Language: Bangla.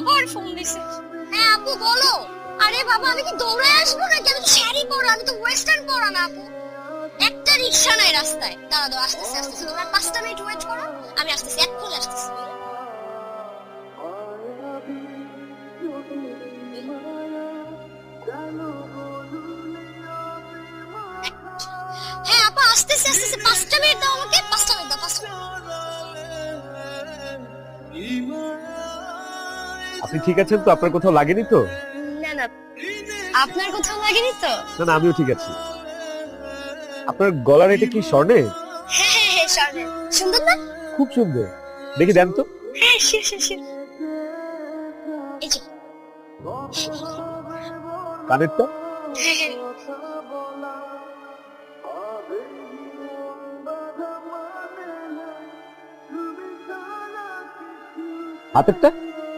আবার ফোন দিছে। হ্যাঁ আপু বলো। আরে বাবা আমি কি দৌড়ায় আসবো নাকি? আমি তো শাড়ি পরা, আমি তো ওয়েস্টার্ন পরা না আপু। একটা রিকশা নাই রাস্তায়। দাঁড়া দাঁড়া, আসতেছি আসতেছি, তোমরা 5টা মিনিট ওয়েট করো, আমি আসতেছি, এক্ষুনি আসতেছি। হ্যাঁ আপা আসতেছি আসতেছি, 5টা মিনিট দাও আমাকে, 5টা মিনিট দাও, 5টা মিনিট। আপনি ঠিক আছেন তো? আপনার কোথাও লাগেনি তো? না না, আপনার কোথাও লাগেনি তো? না না, আমিও ঠিক আছি। আপনার গলার এটা কি স্বর্ণে? হ্যাঁ হ্যাঁ হ্যাঁ স্বর্ণের। সুন্দর না? খুব সুন্দর। দেখি দেন তো। হ্যাঁ শিওর শিওর শিওর। এই যে। কানেরটা? হ্যাঁ হ্যাঁ। হাতেরটা?